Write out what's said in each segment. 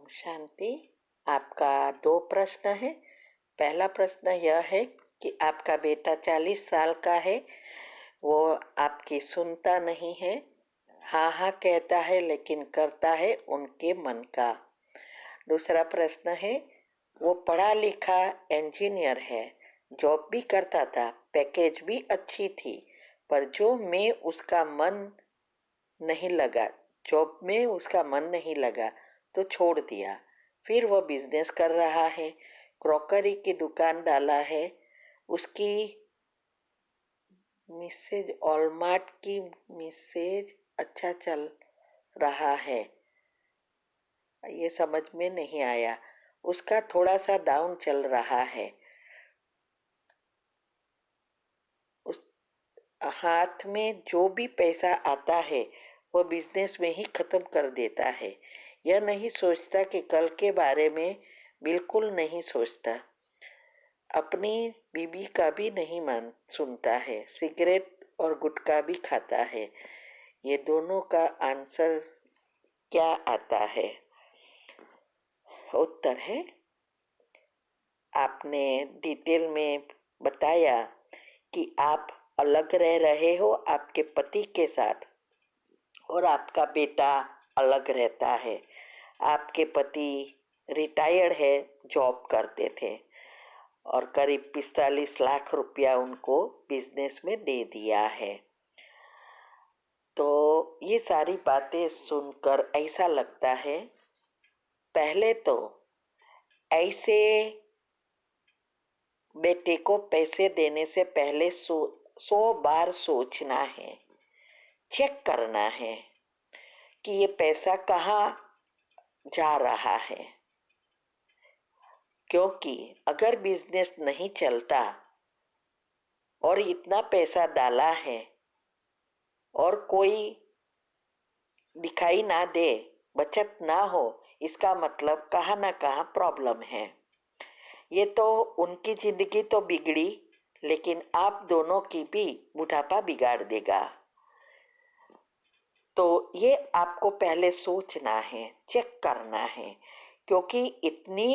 शांति। आपका दो प्रश्न है। पहला प्रश्न यह है कि आपका बेटा 40 साल का है, वो आपकी सुनता नहीं है, हाँ हाँ कहता है लेकिन करता है उनके मन का। दूसरा प्रश्न है, वो पढ़ा लिखा इंजीनियर है, जॉब भी करता था, पैकेज भी अच्छी थी, पर जॉब में उसका मन नहीं लगा तो छोड़ दिया। फिर वह बिजनेस कर रहा है, क्रॉकरी की दुकान डाला है। उसकी मिसेज ऑलमार्ट की मिसेज अच्छा चल रहा है। ये समझ में नहीं आया। उसका थोड़ा सा डाउन चल रहा है। उस हाथ में जो भी पैसा आता है वह बिजनेस में ही खत्म कर देता है। यह नहीं सोचता कि कल के बारे में बिल्कुल नहीं सोचता। अपनी बीबी का भी नहीं मान सुनता है, सिगरेट और गुटखा भी खाता है। ये दोनों का आंसर क्या आता है? उत्तर है, आपने डिटेल में बताया कि आप अलग रह रहे हो आपके पति के साथ और आपका बेटा अलग रहता है। आपके पति रिटायर्ड है, जॉब करते थे और करीब 45 लाख रुपया उनको बिजनेस में दे दिया है। तो ये सारी बातें सुनकर ऐसा लगता है, पहले तो ऐसे बेटे को पैसे देने से पहले 100 बार सोचना है, चेक करना है कि ये पैसा कहाँ जा रहा है। क्योंकि अगर बिजनेस नहीं चलता और इतना पैसा डाला है और कोई दिखाई ना दे, बचत ना हो, इसका मतलब कहाँ ना कहाँ प्रॉब्लम है। ये तो उनकी जिंदगी तो बिगड़ी, लेकिन आप दोनों की भी बुढ़ापा बिगाड़ देगा। तो ये आपको पहले सोचना है, चेक करना है। क्योंकि इतनी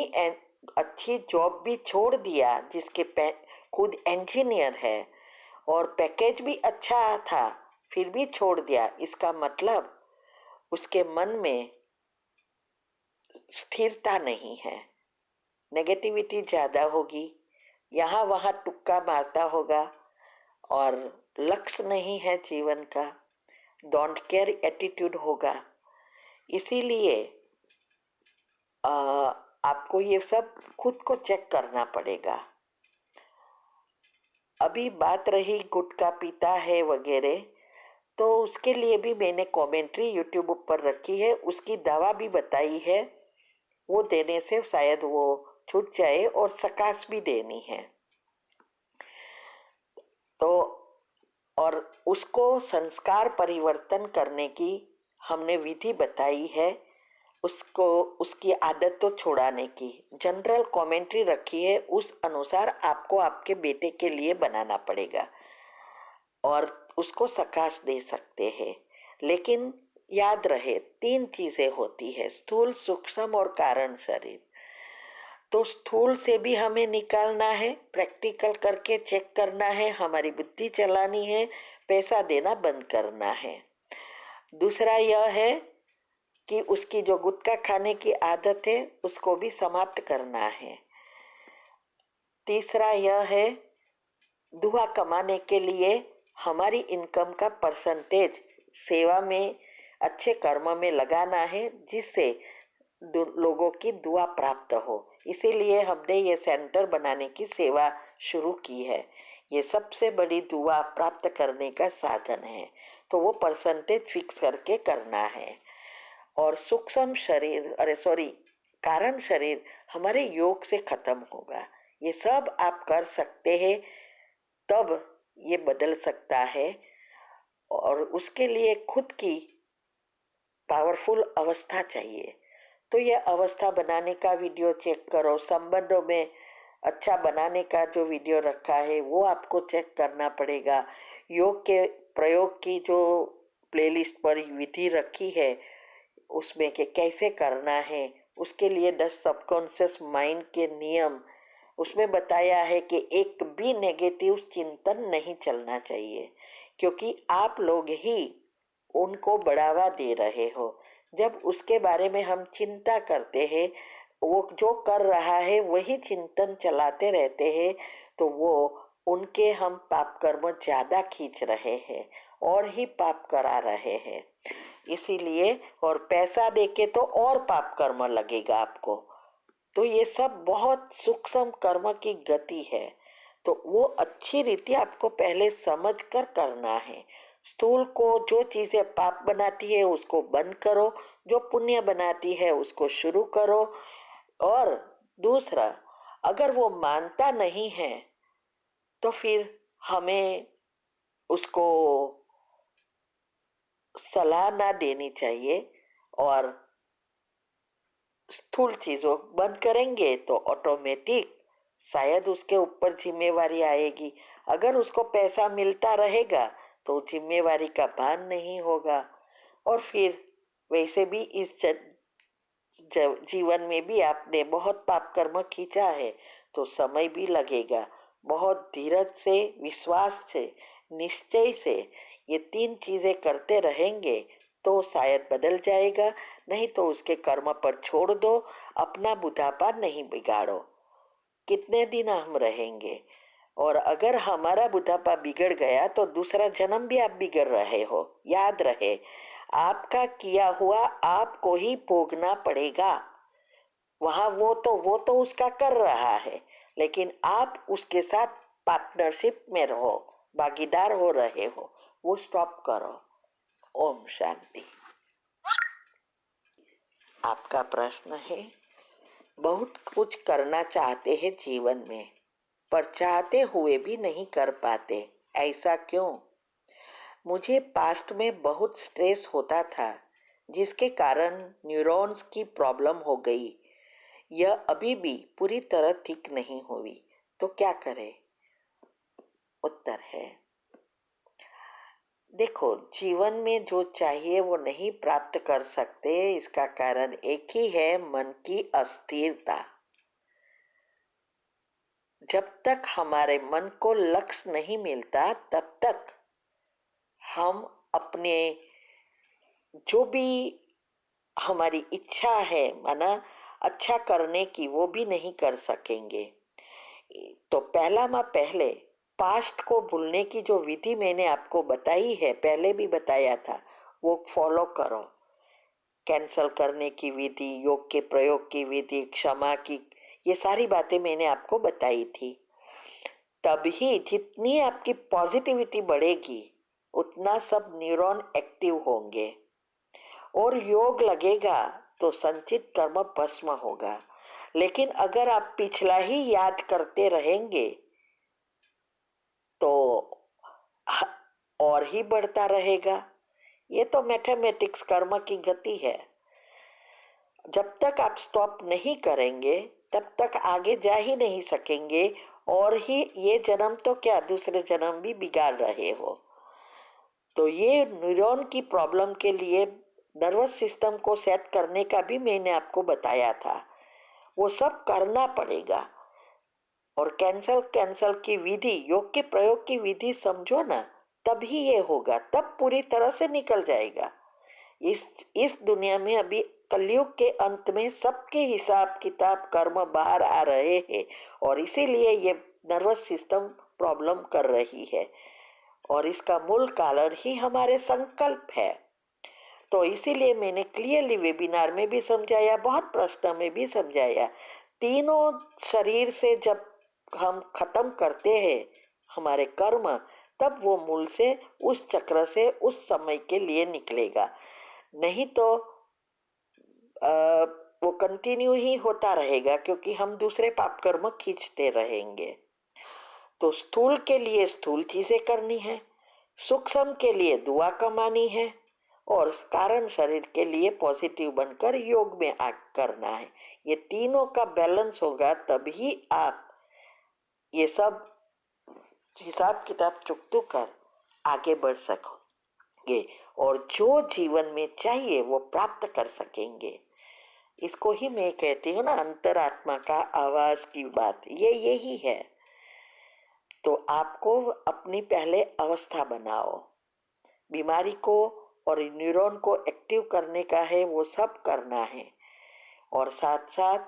अच्छी जॉब भी छोड़ दिया, जिसके खुद इंजीनियर है और पैकेज भी अच्छा था, फिर भी छोड़ दिया, इसका मतलब उसके मन में स्थिरता नहीं है, नेगेटिविटी ज़्यादा होगी, यहाँ वहाँ तुक्का मारता होगा और लक्ष्य नहीं है जीवन का, डोंट केयर एटीट्यूड होगा। इसीलिए आपको ये सब खुद को चेक करना पड़ेगा। अभी बात रही गुटखा पीता है वगैरह, तो उसके लिए भी मैंने कमेंट्री यूट्यूब पर रखी है, उसकी दवा भी बताई है, वो देने से शायद वो छूट जाए और सकाश भी देनी है। तो और उसको संस्कार परिवर्तन करने की हमने विधि बताई है, उसको उसकी आदत तो छुड़ाने की जनरल कमेंट्री रखी है, उस अनुसार आपको आपके बेटे के लिए बनाना पड़ेगा और उसको सकाश दे सकते हैं। लेकिन याद रहे, 3 चीजें होती है, स्थूल, सूक्ष्म और कारण शरीर। तो स्थूल से भी हमें निकालना है, प्रैक्टिकल करके चेक करना है, हमारी बुद्धि चलानी है, पैसा देना बंद करना है। दूसरा यह है कि उसकी जो गुटखा खाने की आदत है उसको भी समाप्त करना है। तीसरा यह है, दुआ कमाने के लिए हमारी इनकम का परसेंटेज सेवा में, अच्छे कर्म में लगाना है, जिससे लोगों की दुआ प्राप्त हो। इसीलिए हमने ये सेंटर बनाने की सेवा शुरू की है। ये सबसे बड़ी दुआ प्राप्त करने का साधन है, तो वो परसेंटेज फिक्स करके करना है। और सूक्ष्म शरीर, कारण शरीर हमारे योग से खत्म होगा। ये सब आप कर सकते हैं, तब ये बदल सकता है। और उसके लिए खुद की पावरफुल अवस्था चाहिए। तो यह अवस्था बनाने का वीडियो चेक करो, संबंधों में अच्छा बनाने का जो वीडियो रखा है वो आपको चेक करना पड़ेगा। योग के प्रयोग की जो प्लेलिस्ट पर विधि रखी है उसमें कि कैसे करना है, उसके लिए द सबकॉन्शियस माइंड के नियम उसमें बताया है कि एक भी नेगेटिव चिंतन नहीं चलना चाहिए, क्योंकि आप लोग ही उनको बढ़ावा दे रहे हो। जब उसके बारे में हम चिंता करते हैं, वो जो कर रहा है वही चिंतन चलाते रहते हैं, तो वो उनके हम पाप कर्म ज्यादा खींच रहे हैं और ही पाप करा रहे हैं। इसीलिए और पैसा देके तो और पाप कर्म लगेगा आपको। तो ये सब बहुत सूक्ष्म कर्म की गति है, तो वो अच्छी रीति आपको पहले समझ कर करना है। स्थूल को जो चीजें पाप बनाती है उसको बंद करो, जो पुण्य बनाती है उसको शुरू करो। और दूसरा, अगर वो मानता नहीं है तो फिर हमें उसको सलाह ना देनी चाहिए, और स्थूल चीजों बंद करेंगे तो ऑटोमेटिक शायद उसके ऊपर जिम्मेवारी आएगी। अगर उसको पैसा मिलता रहेगा तो जिम्मेवारी का भान नहीं होगा, और फिर वैसे भी इस जीवन में भी आपने बहुत पाप कर्म खींचा है, तो समय भी लगेगा। बहुत धीरज से, विश्वास से, निश्चय से ये तीन चीजें करते रहेंगे तो शायद बदल जाएगा, नहीं तो उसके कर्म पर छोड़ दो। अपना बुढ़ापा नहीं बिगाड़ो। कितने दिन हम रहेंगे, और अगर हमारा बुढ़ापा बिगड़ गया तो दूसरा जन्म भी आप बिगड़ रहे हो। याद रहे, आपका किया हुआ आपको ही भोगना पड़ेगा। वहां वो तो उसका कर रहा है, लेकिन आप उसके साथ पार्टनरशिप में रहो, भागीदार हो रहे हो। वो स्टॉप करो। ओम शांति। आपका प्रश्न है, बहुत कुछ करना चाहते हैं जीवन में, पर चाहते हुए भी नहीं कर पाते, ऐसा क्यों? मुझे पास्ट में बहुत स्ट्रेस होता था, जिसके कारण न्यूरॉन्स की प्रॉब्लम हो गई। यह अभी भी पूरी तरह ठीक नहीं हुई, तो क्या करें? उत्तर है, देखो, जीवन में जो चाहिए वो नहीं प्राप्त कर सकते, इसका कारण एक ही है, मन की अस्थिरता। जब तक हमारे मन को लक्ष्य नहीं मिलता तब तक हम अपने जो भी हमारी इच्छा है माना अच्छा करने की, वो भी नहीं कर सकेंगे। तो पहले पास्ट को भूलने की जो विधि मैंने आपको बताई है, पहले भी बताया था, वो फॉलो करो। कैंसल करने की विधि, योग के प्रयोग की विधि, क्षमा की, ये सारी बातें मैंने आपको बताई थी। तभी जितनी आपकी पॉजिटिविटी बढ़ेगी उतना सब न्यूरॉन एक्टिव होंगे, और योग लगेगा तो संचित कर्म भस्म होगा। लेकिन अगर आप पिछला ही याद करते रहेंगे तो और ही बढ़ता रहेगा। ये तो मैथमेटिक्स, कर्म की गति है। जब तक आप स्टॉप नहीं करेंगे तब तक आगे जा ही नहीं सकेंगे, और ही ये जन्म तो क्या, दूसरे जन्म भी बिगाड़ रहे हो। तो ये न्यूरॉन की प्रॉब्लम के लिए नर्वस सिस्टम को सेट करने का भी मैंने आपको बताया था, वो सब करना पड़ेगा। और कैंसल की विधि, योग के प्रयोग की विधि समझो ना, तभी ये होगा, तब पूरी तरह से निकल जाएगा। इस दुनिया में अभी कलयुग के अंत में सबके हिसाब किताब कर्म बाहर आ रहे हैं, और इसीलिए ये नर्वस सिस्टम प्रॉब्लम कर रही है, और इसका मूल कारण ही हमारे संकल्प है। तो इसीलिए मैंने क्लियरली वेबिनार में भी समझाया, बहुत प्रश्न में भी समझाया, तीनों शरीर से जब हम खत्म करते हैं हमारे कर्म, तब वो मूल से, उस चक्र से उस समय के लिए निकलेगा। नहीं तो वो कंटिन्यू ही होता रहेगा, क्योंकि हम दूसरे पाप कर्म खींचते रहेंगे। तो स्थूल के लिए स्थूल चीजें करनी है, सूक्ष्म के लिए दुआ कमानी है, और कारण शरीर के लिए पॉजिटिव बनकर योग में आग करना है। ये तीनों का बैलेंस होगा, तभी आप ये सब हिसाब किताब चुकतू कर आगे बढ़ सकोगे, और जो जीवन में चाहिए वो प्राप्त कर सकेंगे। इसको ही मैं कहती हूँ ना, अंतरात्मा का आवाज की बात, ये यही है। तो आपको अपनी पहले अवस्था बनाओ, बीमारी को और न्यूरॉन को एक्टिव करने का है, वो सब करना है। और साथ साथ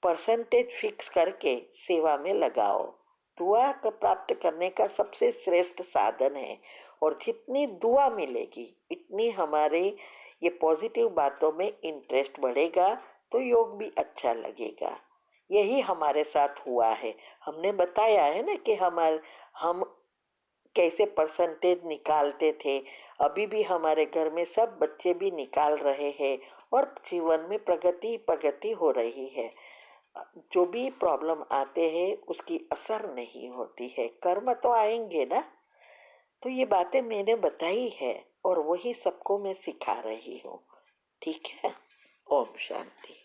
परसेंटेज फिक्स करके सेवा में लगाओ। दुआ को प्राप्त करने का सबसे श्रेष्ठ साधन है। और जितनी दुआ मिलेगी इतनी हमारे ये पॉजिटिव बातों में इंटरेस्ट बढ़ेगा, तो योग भी अच्छा लगेगा। यही हमारे साथ हुआ है। हमने बताया है ना कि हम कैसे परसेंटेज निकालते थे। अभी भी हमारे घर में सब बच्चे भी निकाल रहे हैं और जीवन में प्रगति प्रगति हो रही है। जो भी प्रॉब्लम आते हैं उसकी असर नहीं होती है, कर्म तो आएंगे ना। तो ये बातें मैंने बताई है और वही सबको मैं सिखा रही हूँ। ठीक है। ओम शांति।